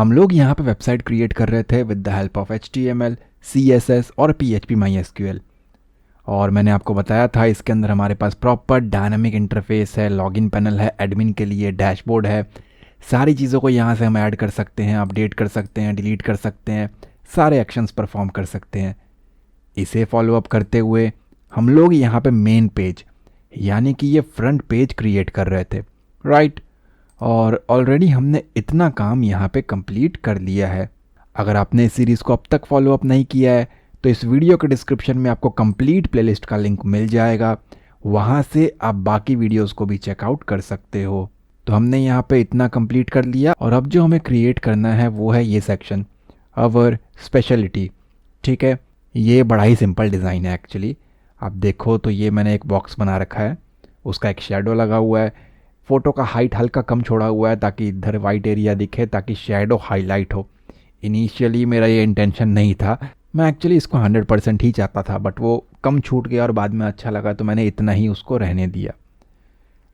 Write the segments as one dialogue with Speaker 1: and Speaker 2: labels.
Speaker 1: हम लोग यहाँ पे वेबसाइट क्रिएट कर रहे थे with the help of HTML, CSS और PHP MySQL। और मैंने आपको बताया था इसके अंदर हमारे पास प्रॉपर डायनामिक इंटरफेस है, लॉगिन पैनल है, एडमिन के लिए डैशबोर्ड है। सारी चीज़ों को यहाँ से हम ऐड कर सकते हैं, अपडेट कर सकते हैं, डिलीट कर सकते हैं, सारे एक्शंस परफॉर्म कर सकते हैं। इसे फॉलो अप करते हुए हम लोग यहाँ पे मेन पेज यानी कि ये फ्रंट पेज क्रिएट कर रहे थे, राइट। और ऑलरेडी हमने इतना काम यहाँ पे कंप्लीट कर लिया है। अगर आपने इस सीरीज़ को अब तक फॉलो अप नहीं किया है तो इस वीडियो के डिस्क्रिप्शन में आपको कंप्लीट प्लेलिस्ट का लिंक मिल जाएगा, वहाँ से आप बाकी वीडियोस को भी चेकआउट कर सकते हो। तो हमने यहाँ पे इतना कंप्लीट कर लिया और अब जो हमें क्रिएट करना है वो है ये सेक्शन, अवर स्पेशलिटी। ठीक है, ये बड़ा ही सिंपल डिज़ाइन है एक्चुअली। आप देखो तो ये मैंने एक बॉक्स बना रखा है, उसका एक शेडो लगा हुआ है, फ़ोटो का हाइट हल्का कम छोड़ा हुआ है ताकि इधर वाइट एरिया दिखे, ताकि शेडो हाईलाइट हो। इनिशियली मेरा ये इंटेंशन नहीं था, मैं एक्चुअली इसको 100% ही चाहता था, बट वो कम छूट गया और बाद में अच्छा लगा तो मैंने इतना ही उसको रहने दिया।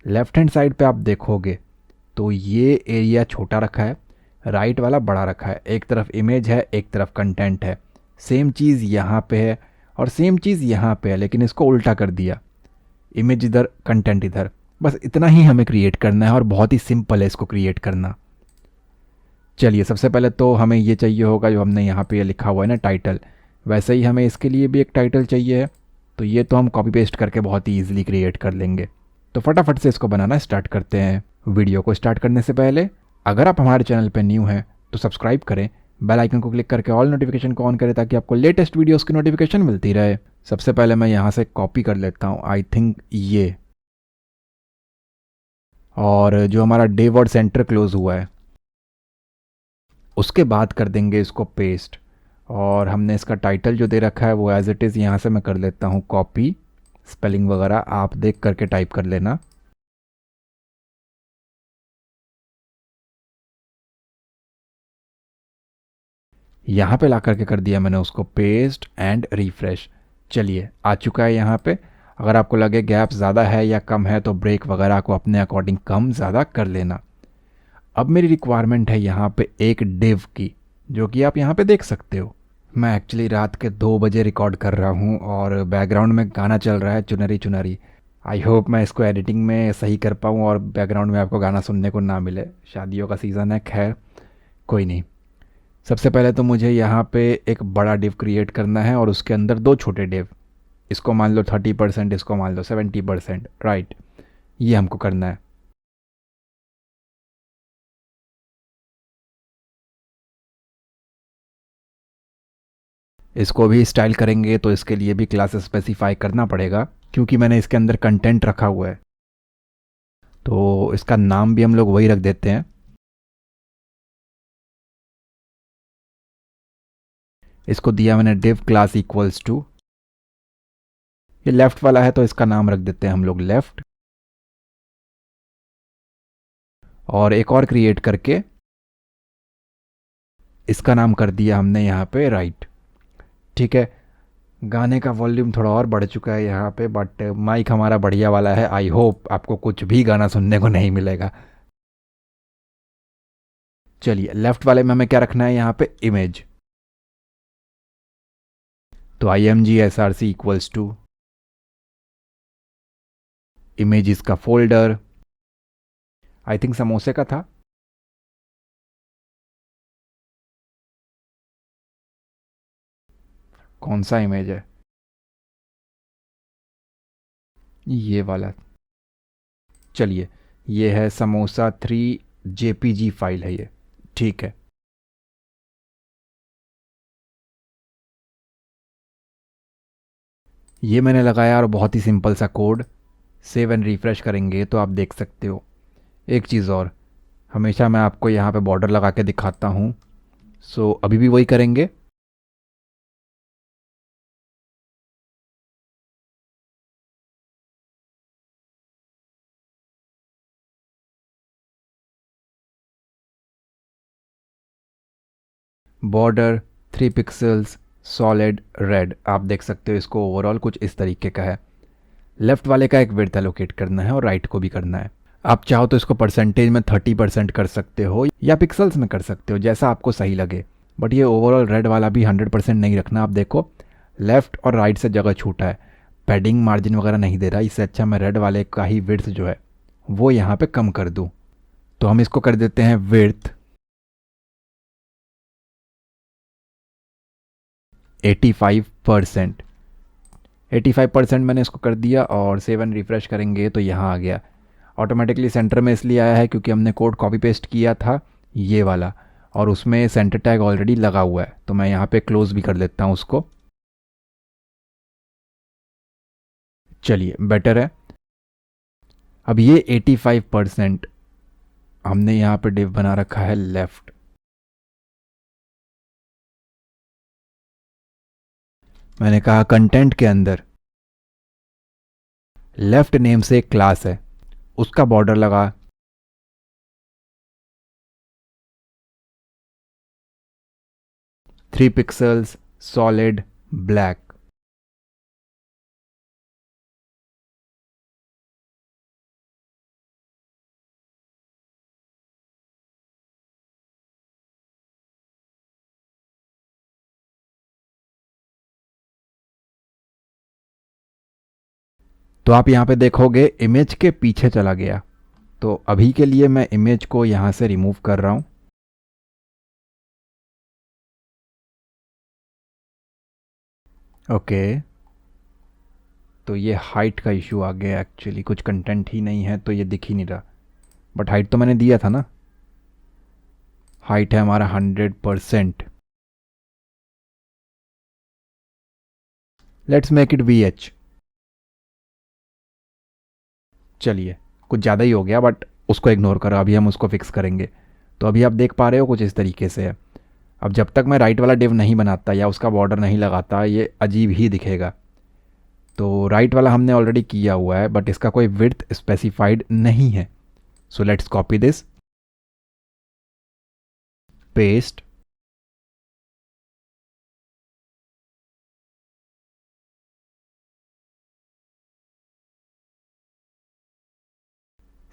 Speaker 1: लेफ़्ट हैंड साइड पे आप देखोगे तो ये एरिया छोटा रखा है, राइट वाला बड़ा रखा है। एक तरफ इमेज है, एक तरफ कंटेंट है। सेम चीज़ यहाँ पे है और सेम चीज़ यहाँ पे है, लेकिन इसको उल्टा कर दिया, इमेज इधर कंटेंट इधर। बस इतना ही हमें क्रिएट करना है और बहुत ही सिंपल है इसको क्रिएट करना। चलिए, सबसे पहले तो हमें ये चाहिए होगा जो हमने यहाँ पे लिखा हुआ है ना, टाइटल। वैसे ही हमें इसके लिए भी एक टाइटल चाहिए है, तो ये तो हम कॉपी पेस्ट करके बहुत ही ईजिली क्रिएट कर लेंगे। तो फटाफट से इसको बनाना स्टार्ट करते हैं। वीडियो को स्टार्ट करने से पहले अगर आप हमारे चैनल पर न्यू हैं तो सब्सक्राइब करें, बेल आइकन को क्लिक करके ऑल नोटिफिकेशन को ऑन करें ताकि आपको लेटेस्ट वीडियोस की नोटिफिकेशन मिलती रहे। सबसे पहले मैं यहाँ से कॉपी कर लेता हूँ, आई थिंक ये, और जो हमारा डिव और सेंटर क्लोज हुआ है उसके बाद कर देंगे इसको पेस्ट। और हमने इसका टाइटल जो दे रखा है वो एज इट इज़ यहाँ से मैं कर लेता हूँ कॉपी। स्पेलिंग वगैरह आप देख करके टाइप कर लेना। यहाँ पे ला करके कर दिया मैंने उसको पेस्ट एंड रिफ्रेश। चलिए, आ चुका है यहाँ पे। अगर आपको लगे गैप ज़्यादा है या कम है तो ब्रेक वगैरह को अपने अकॉर्डिंग कम ज़्यादा कर लेना। अब मेरी रिक्वायरमेंट है यहाँ पे एक डिव की, जो कि आप यहाँ पे देख सकते हो। मैं एक्चुअली रात के 2 बजे रिकॉर्ड कर रहा हूँ और बैकग्राउंड में गाना चल रहा है, चुनरी चुनरी। आई होप मैं इसको एडिटिंग में सही कर पाऊँ और बैकग्राउंड में आपको गाना सुनने को ना मिले। शादियों का सीज़न है, खैर कोई नहीं। सबसे पहले तो मुझे यहाँ पे एक बड़ा डिव क्रिएट करना है और उसके अंदर 2 छोटे डिव। इसको मान लो 30%, इसको मान लो 70%, राइट। ये हमको करना है। इसको भी स्टाइल करेंगे तो इसके लिए भी क्लास स्पेसिफाई करना पड़ेगा, क्योंकि मैंने इसके अंदर कंटेंट रखा हुआ है। तो इसका नाम भी हम लोग वही रख देते हैं। इसको दिया मैंने डिव क्लास इक्वल्स टू, ये लेफ्ट वाला है तो इसका नाम रख देते हैं हम लोग लेफ्ट। और एक और क्रिएट करके इसका नाम कर दिया हमने यहाँ पे राइट। ठीक है, गाने का वॉल्यूम थोड़ा और बढ़ चुका है यहाँ पे, बट माइक हमारा बढ़िया वाला है। आई होप आपको कुछ भी गाना सुनने को नहीं मिलेगा। चलिए, लेफ्ट वाले में हमें क्या रखना है यहाँ पे, इमेज। तो img src equals to images का फोल्डर, आई थिंक समोसे का था। कौन सा इमेज है, ये वाला। चलिए, ये है समोसा 3 JPG फाइल है ये। ठीक है, ये मैंने लगाया और बहुत ही सिंपल सा कोड। सेव एंड रिफ्रेश करेंगे तो आप देख सकते हो। एक चीज़ और, हमेशा मैं आपको यहाँ पे बॉर्डर लगा के दिखाता हूँ, सो अभी भी वही करेंगे। बॉर्डर 3 पिक्सल्स सॉलिड रेड, आप देख सकते हो। इसको ओवरऑल कुछ इस तरीके का है। लेफ़्ट वाले का एक विड्थ एलोकेट करना है और राइट को भी करना है। आप चाहो तो इसको परसेंटेज में 30% कर सकते हो या पिक्सल्स में कर सकते हो, जैसा आपको सही लगे। बट ये ओवरऑल रेड वाला भी 100% नहीं रखना। आप देखो लेफ़्ट और राइट से जगह छूटा है, पैडिंग मार्जिन वगैरह नहीं दे रहा। इससे अच्छा मैं रेड वाले का ही विड्थ जो है वो यहाँ पे कम कर दूँ। तो हम इसको कर देते हैं विड्थ 85%। 85% मैंने इसको कर दिया और 7 रिफ़्रेश करेंगे तो यहाँ आ गया। ऑटोमेटिकली सेंटर में इसलिए आया है क्योंकि हमने कोड कॉपी पेस्ट किया था ये वाला, और उसमें सेंटर टैग ऑलरेडी लगा हुआ है। तो मैं यहाँ पे क्लोज़ भी कर देता हूँ उसको। चलिए बेटर है। अब ये 85% हमने यहाँ पे डिव बना रखा है लेफ़्ट। मैंने कहा कंटेंट के अंदर लेफ़्ट नेम से एक क्लास है, उसका बॉर्डर लगा 3 पिक्सल्स सॉलिड ब्लैक। तो आप यहाँ पे देखोगे इमेज के पीछे चला गया। तो अभी के लिए मैं इमेज को यहाँ से रिमूव कर रहा हूँ। ओके, तो ये हाइट का इशू आ गया। एक्चुअली कुछ कंटेंट ही नहीं है तो ये दिख ही नहीं रहा। बट हाइट तो मैंने दिया था ना। हाइट है हमारा 100%। Let's make it V H. चलिए कुछ ज़्यादा ही हो गया बट उसको इग्नोर करो, अभी हम उसको फिक्स करेंगे। तो अभी आप देख पा रहे हो कुछ इस तरीके से है। अब जब तक मैं राइट वाला डिव नहीं बनाता या उसका बॉर्डर नहीं लगाता ये अजीब ही दिखेगा। तो राइट वाला हमने ऑलरेडी किया हुआ है बट इसका कोई विड्थ स्पेसिफाइड नहीं है। So let's copy this, paste,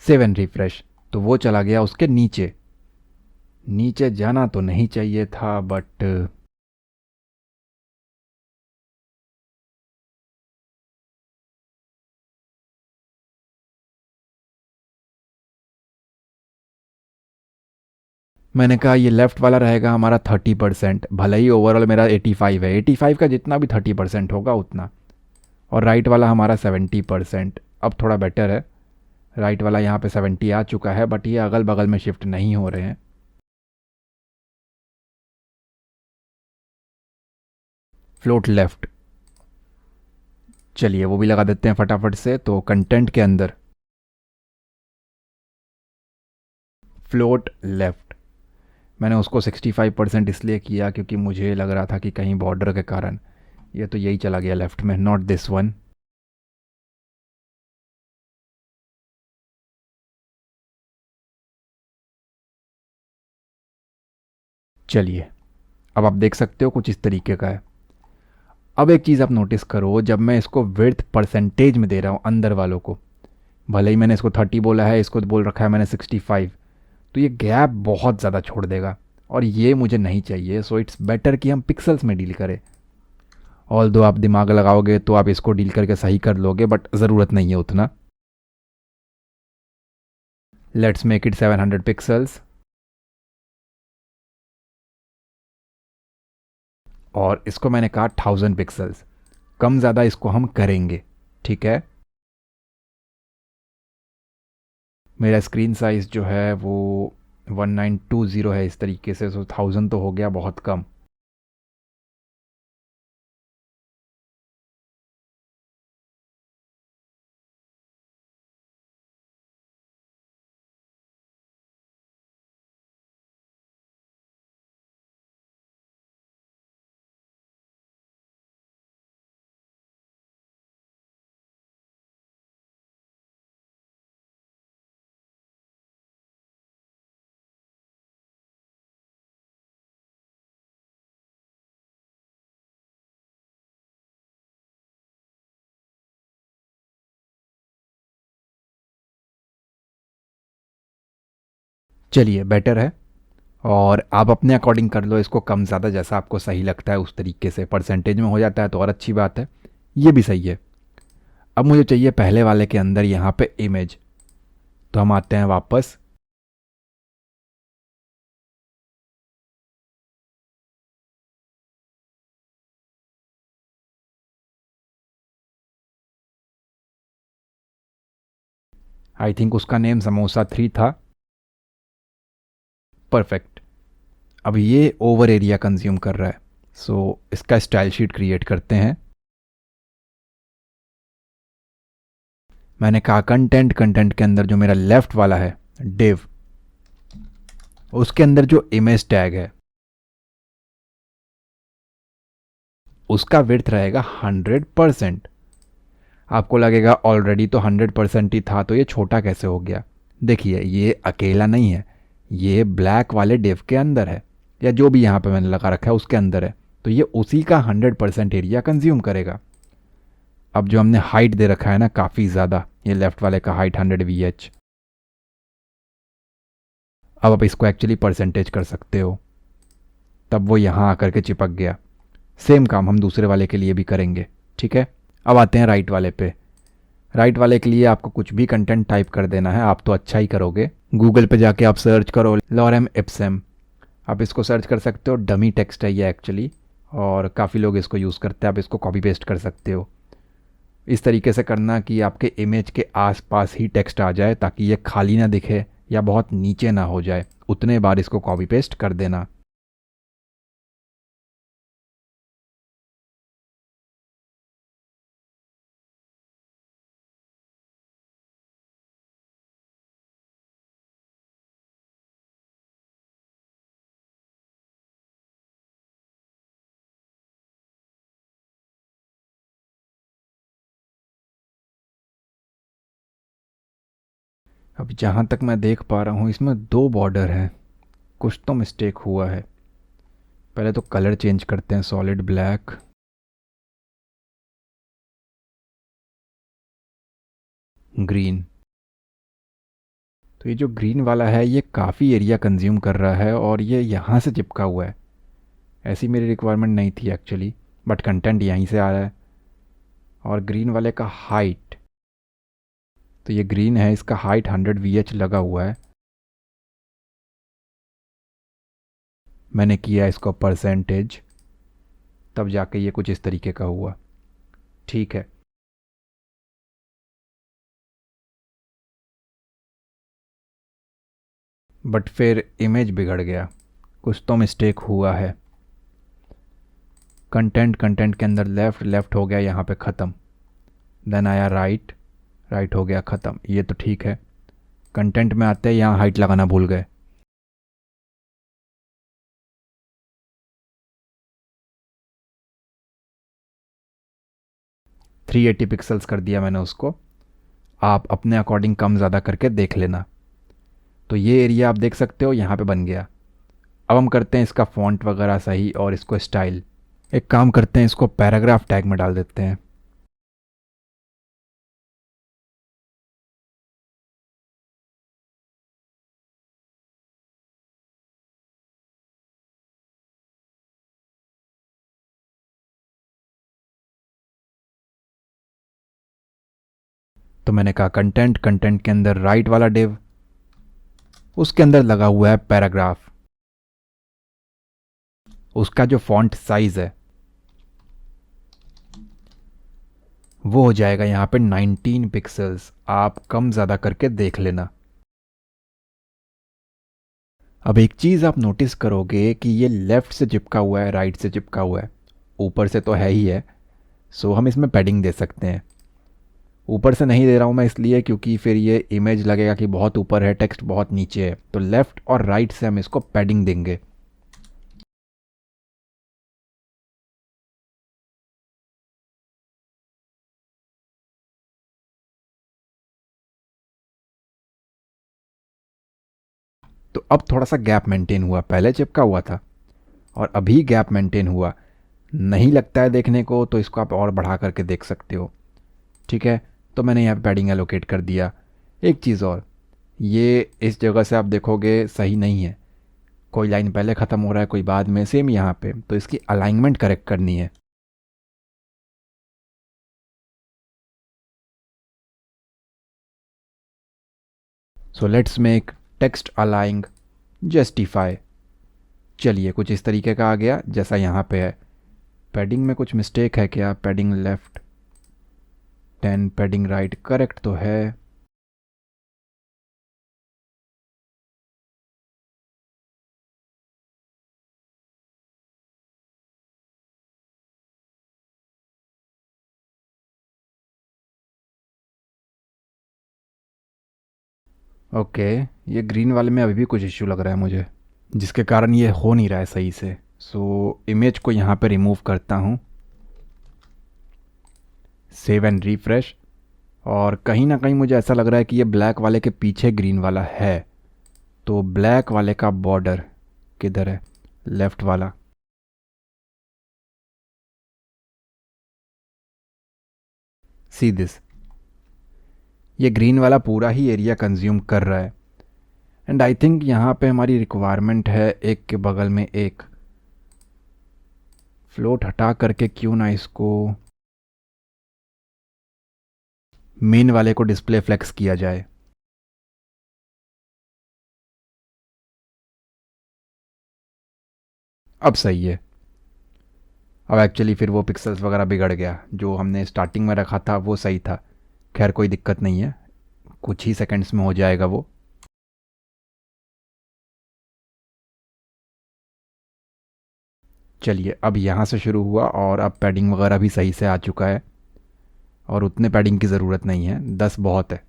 Speaker 1: 7 refresh. तो वो चला गया उसके नीचे। नीचे जाना तो नहीं चाहिए था बट मैंने कहा ये लेफ़्ट वाला रहेगा हमारा 30%। भले ही ओवरऑल मेरा 85 है, 85 का जितना भी 30% होगा उतना। और राइट वाला हमारा 70%। अब थोड़ा बेटर है। राइट वाला यहाँ पे 70 आ चुका है बट ये अगल बगल में शिफ्ट नहीं हो रहे हैं। फ्लोट लेफ़्ट, चलिए वो भी लगा देते हैं फटाफट से। तो कंटेंट के अंदर फ्लोट लेफ़्ट, मैंने उसको 65% इसलिए किया क्योंकि मुझे लग रहा था कि कहीं बॉर्डर के कारण ये तो यही चला गया लेफ़्ट में, नॉट दिस वन। चलिए अब आप देख सकते हो कुछ इस तरीके का है। अब एक चीज़ आप नोटिस करो, जब मैं इसको विड्थ परसेंटेज में दे रहा हूँ अंदर वालों को, भले ही मैंने इसको 30 बोला है, इसको बोल रखा है मैंने 65, तो ये गैप बहुत ज़्यादा छोड़ देगा और ये मुझे नहीं चाहिए। सो इट्स बेटर कि हम पिक्सल्स में डील करें। ऑल दो आप दिमाग लगाओगे तो आप इसको डील करके सही कर लोगे बट ज़रूरत नहीं है उतना। लेट्स मेक इट 700 पिक्सल्स और इसको मैंने कहा 1000 पिक्सल्स। कम ज़्यादा इसको हम करेंगे, ठीक है। मेरा स्क्रीन साइज़ जो है वो 1920 है इस तरीके से। सो 1000 तो हो गया बहुत कम। चलिए बेटर है। और आप अपने अकॉर्डिंग कर लो इसको कम ज़्यादा, जैसा आपको सही लगता है उस तरीके से। परसेंटेज में हो जाता है तो और अच्छी बात है, ये भी सही है। अब मुझे चाहिए पहले वाले के अंदर यहाँ पे इमेज, तो हम आते हैं वापस। आई थिंक उसका नेम समोसा 3 था। परफेक्ट। अब ये ओवर एरिया कंज्यूम कर रहा है, सो इसका स्टाइल शीट क्रिएट करते हैं। मैंने कहा कंटेंट, कंटेंट के अंदर जो मेरा लेफ्ट वाला है डिव, उसके अंदर जो इमेज टैग है उसका विड्थ रहेगा 100%। आपको लगेगा ऑलरेडी तो 100% ही था, तो ये छोटा कैसे हो गया। देखिए ये अकेला नहीं है, ये ब्लैक वाले डिव के अंदर है, या जो भी यहाँ पे मैंने लगा रखा है उसके अंदर है, तो ये उसी का 100% एरिया कंज्यूम करेगा। अब जो हमने हाइट दे रखा है ना काफ़ी ज़्यादा, ये लेफ्ट वाले का हाइट 100 VH। अब आप इसको एक्चुअली परसेंटेज कर सकते हो, तब वो यहाँ आकर के चिपक गया। सेम काम हम दूसरे वाले के लिए भी करेंगे, ठीक है। अब आते हैं राइट वाले पे। राइट वाले के लिए आपको कुछ भी कंटेंट टाइप कर देना है, आप तो अच्छा ही करोगे। गूगल पे जाके आप सर्च करो लॉरेम इप्सम, आप इसको सर्च कर सकते हो। डमी टेक्स्ट है ये एक्चुअली, और काफ़ी लोग इसको यूज़ करते हैं। आप इसको कॉपी पेस्ट कर सकते हो। इस तरीके से करना कि आपके इमेज के आसपास ही टेक्स्ट आ जाए, ताकि ये खाली ना दिखे या बहुत नीचे ना हो जाए। उतने बार इसको कॉपी पेस्ट कर देना। अब जहाँ तक मैं देख पा रहा हूँ इसमें 2 बॉर्डर हैं, कुछ तो मिस्टेक हुआ है। पहले तो कलर चेंज करते हैं, सॉलिड ब्लैक, ग्रीन। तो ये जो ग्रीन वाला है ये काफ़ी एरिया कंज्यूम कर रहा है, और ये यहाँ से चिपका हुआ है। ऐसी मेरी रिक्वायरमेंट नहीं थी एक्चुअली, बट कंटेंट यहीं से आ रहा है। और ग्रीन वाले का हाइट, तो ये ग्रीन है, इसका हाइट 100 VH लगा हुआ है। मैंने किया इसको परसेंटेज, तब जाके ये कुछ इस तरीके का हुआ। ठीक है। बट फिर इमेज बिगड़ गया, कुछ तो मिस्टेक हुआ है। कंटेंट, कंटेंट के अंदर लेफ़्ट, लेफ़्ट हो गया यहाँ पे ख़त्म। देन आया राइट, राइट हो गया ख़त्म। ये तो ठीक है। कंटेंट में आते हैं, यहाँ हाइट लगाना भूल गए। थ्री 80 पिक्सल्स कर दिया मैंने उसको। आप अपने अकॉर्डिंग कम ज़्यादा करके देख लेना। तो ये एरिया आप देख सकते हो यहाँ पे बन गया। अब हम करते हैं इसका फ़ॉन्ट वगैरह सही, और इसको स्टाइल। एक काम करते हैं, इसको पैराग्राफ टैग में डाल देते हैं। तो मैंने कहा कंटेंट, कंटेंट के अंदर राइट वाला डिव, उसके अंदर लगा हुआ है पैराग्राफ। उसका जो फॉन्ट साइज है वो हो जाएगा यहाँ पे 19 पिक्सल्स। आप कम ज़्यादा करके देख लेना। अब एक चीज़ आप नोटिस करोगे कि ये लेफ़्ट से चिपका हुआ है, राइट से चिपका हुआ है। ऊपर से तो है ही है, सो हम इसमें पैडिंग दे सकते हैं। ऊपर से नहीं दे रहा हूँ मैं इसलिए क्योंकि फिर ये इमेज लगेगा कि बहुत ऊपर है, टेक्स्ट बहुत नीचे है। तो लेफ़्ट और राइट से हम इसको पैडिंग देंगे। तो अब थोड़ा सा गैप मेंटेन हुआ, पहले चिपका हुआ था और अभी गैप मेंटेन हुआ। नहीं लगता है देखने को तो इसको आप और बढ़ा करके देख सकते हो। ठीक है, तो मैंने यहाँ पे पैडिंग एलोकेट कर दिया। एक चीज़ और, ये इस जगह से आप देखोगे सही नहीं है, कोई लाइन पहले ख़त्म हो रहा है कोई बाद में, सेम यहाँ पे, तो इसकी अलाइनमेंट करेक्ट करनी है। सो लेट्स मेक टेक्स्ट अलाइंग जस्टिफाई। चलिए कुछ इस तरीके का आ गया जैसा यहाँ पे है। पैडिंग में कुछ मिस्टेक है क्या? Padding left 10, padding right correct तो है। ओके, ये ग्रीन वाले में अभी भी कुछ इश्यू लग रहा है मुझे, जिसके कारण ये हो नहीं रहा है सही से। सो इमेज को यहाँ पे रिमूव करता हूँ, सेव एंड रिफ्रेश। और कहीं ना कहीं मुझे ऐसा लग रहा है कि ये ब्लैक वाले के पीछे ग्रीन वाला है। तो ब्लैक वाले का बॉर्डर किधर है? लेफ़्ट वाला। सी दिस, ये ग्रीन वाला पूरा ही एरिया कंज्यूम कर रहा है। एंड आई थिंक यहाँ पे हमारी रिक्वायरमेंट है एक के बगल में एक। फ्लोट हटा करके क्यों ना इसको मेन वाले को डिस्प्ले फ्लेक्स किया जाए। अब सही है। अब एक्चुअली फिर वो पिक्सल्स वगैरह बिगड़ गया, जो हमने स्टार्टिंग में रखा था वो सही था। खैर कोई दिक्कत नहीं है, कुछ ही सेकंड्स में हो जाएगा वो। चलिए अब यहाँ से शुरू हुआ और अब पैडिंग वगैरह भी सही से आ चुका है। और उतने पैडिंग की ज़रूरत नहीं है, 10 बहुत है।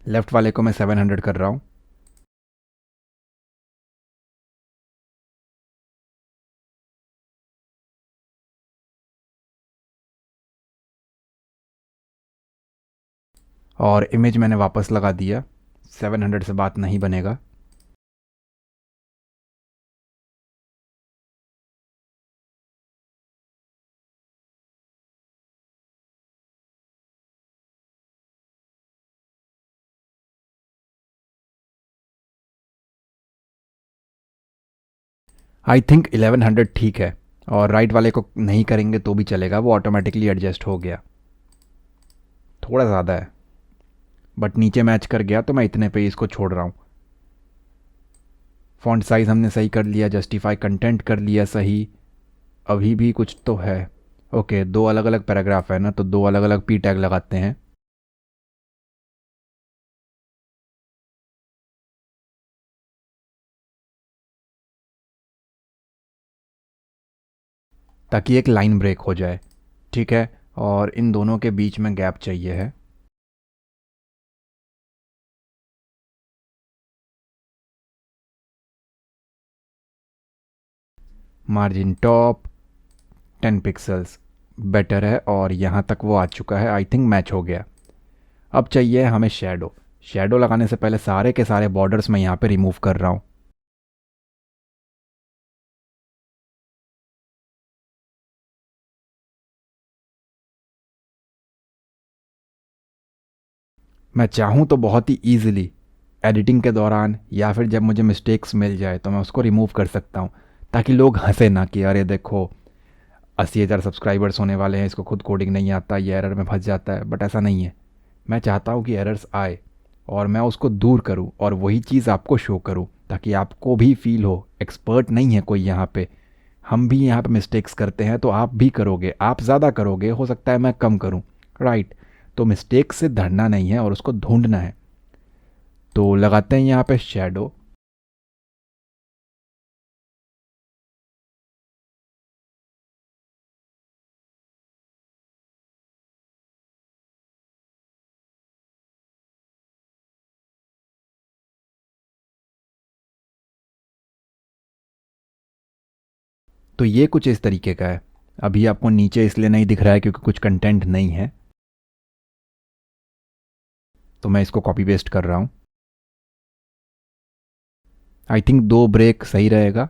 Speaker 1: लेफ़्ट वाले को मैं 700 कर रहा हूँ। और इमेज मैंने वापस लगा दिया, 700 से बात नहीं बनेगा। आई थिंक 1100 ठीक है। और राइट वाले को नहीं करेंगे तो भी चलेगा, वो ऑटोमेटिकली एडजस्ट हो गया। थोड़ा ज़्यादा है बट नीचे मैच कर गया, तो मैं इतने पे ही इसको छोड़ रहा हूँ। फ़ॉन्ट साइज़ हमने सही कर लिया, जस्टिफाई कंटेंट कर लिया सही। अभी भी कुछ तो है। ओके, दो अलग अलग पैराग्राफ है ना, तो दो अलग अलग पी टैग लगाते हैं। ताकि एक लाइन ब्रेक हो जाए। ठीक है, और इन दोनों के बीच में गैप चाहिए है। मार्जिन टॉप 10 पिक्सल्स बेटर है, और यहाँ तक वो आ चुका है। आई थिंक मैच हो गया। अब चाहिए हमें शेडो। शेडो लगाने से पहले सारे के सारे बॉर्डर्स मैं यहाँ पे रिमूव कर रहा हूँ। मैं चाहूँ तो बहुत ही ईजिली एडिटिंग के दौरान या फिर जब मुझे मिस्टेक्स मिल जाए तो मैं उसको रिमूव कर सकता हूँ, ताकि लोग हंसे ना कि अरे देखो 80,000 सब्सक्राइबर्स होने वाले हैं, इसको खुद कोडिंग नहीं आता, ये एरर में फंस जाता है। बट ऐसा नहीं है। मैं चाहता हूँ कि एरर्स आए और मैं उसको दूर करूँ और वही चीज़ आपको शो करूँ, ताकि आपको भी फील हो एक्सपर्ट नहीं है कोई यहाँ पे। हम भी यहाँ पे मिस्टेक्स करते हैं, तो आप भी करोगे, आप ज़्यादा करोगे, हो सकता है मैं कम करूँ। राइट। तो मिस्टेक से धरना नहीं है और उसको ढूंढना है। तो लगाते हैं यहाँ पे शेडो। तो ये कुछ इस तरीके का है। अभी आपको नीचे इसलिए नहीं दिख रहा है क्योंकि कुछ कंटेंट नहीं है, तो मैं इसको कॉपी पेस्ट कर रहा हूँ। आई थिंक दो ब्रेक सही रहेगा।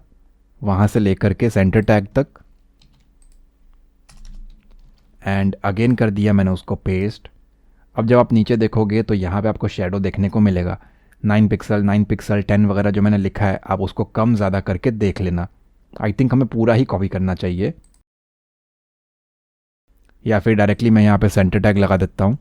Speaker 1: वहाँ से लेकर के सेंटर टैग तक, एंड अगेन कर दिया मैंने उसको पेस्ट। अब जब आप नीचे देखोगे तो यहाँ पे आपको शेडो देखने को मिलेगा, 9 पिक्सल 9 पिक्सल 10 वगैरह जो मैंने लिखा है, आप उसको कम ज़्यादा करके देख लेना। आई थिंक हमें पूरा ही कॉपी करना चाहिए, या फिर डायरेक्टली मैं यहाँ पे सेंटर टैग लगा देता हूँ।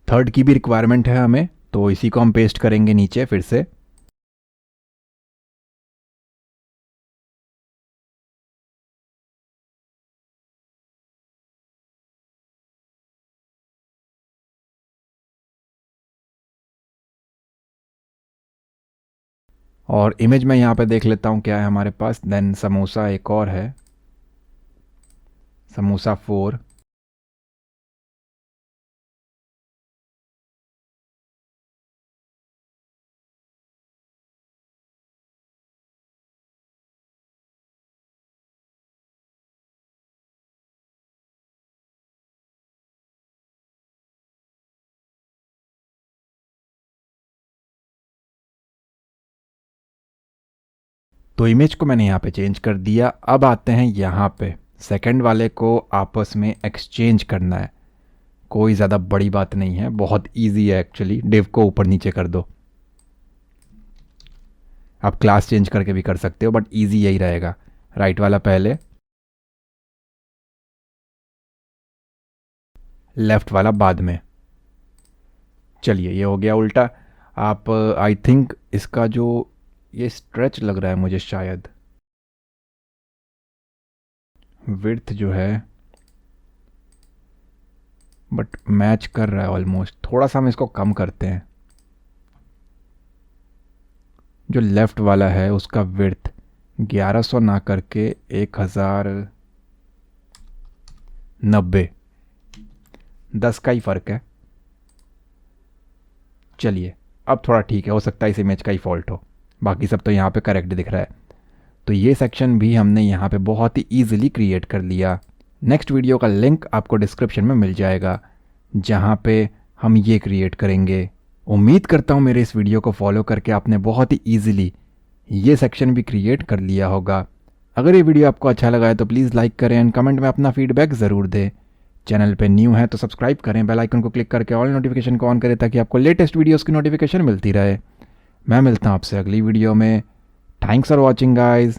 Speaker 1: थर्ड की भी रिक्वायरमेंट है हमें, तो इसी को हम पेस्ट करेंगे नीचे फिर से। और इमेज में यहाँ पे देख लेता हूँ क्या है हमारे पास। देन समोसा एक और है, समोसा 4। तो इमेज को मैंने यहाँ पे चेंज कर दिया। अब आते हैं यहाँ पे, सेकंड वाले को आपस में एक्सचेंज करना है। कोई ज़्यादा बड़ी बात नहीं है, बहुत इजी है एक्चुअली। डिव को ऊपर नीचे कर दो, आप क्लास चेंज करके भी कर सकते हो, बट इजी यही रहेगा। राइट वाला पहले, लेफ्ट वाला बाद में। चलिए ये हो गया उल्टा। आप आई थिंक इसका जो ये स्ट्रेच लग रहा है मुझे, शायद विड्थ जो है, बट मैच कर रहा है ऑलमोस्ट। थोड़ा सा हम इसको कम करते हैं। जो लेफ़्ट वाला है उसका विड्थ 1100 ना करके 1090, 10 का ही फ़र्क है। चलिए अब थोड़ा ठीक है, हो सकता है इस इमेज का ही फॉल्ट हो, बाकी सब तो यहाँ पे करेक्ट दिख रहा है। तो ये सेक्शन भी हमने यहाँ पे बहुत ही ईजिली क्रिएट कर लिया। नेक्स्ट वीडियो का लिंक आपको डिस्क्रिप्शन में मिल जाएगा, जहाँ पे हम ये क्रिएट करेंगे। उम्मीद करता हूँ मेरे इस वीडियो को फॉलो करके आपने बहुत ही ईजिली ये सेक्शन भी क्रिएट कर लिया होगा। अगर ये वीडियो आपको अच्छा लगा है तो प्लीज़ लाइक करें एंड कमेंट में अपना फीडबैक ज़रूर दें। चैनल पे न्यू है तो सब्सक्राइब करें, बेल आइकन को क्लिक करके ऑल नोटिफिकेशन को ऑन करें ताकि आपको लेटेस्ट वीडियोस की नोटिफिकेशन मिलती रहे। मैं मिलता हूँ आपसे अगली वीडियो में। Thanks for watching guys.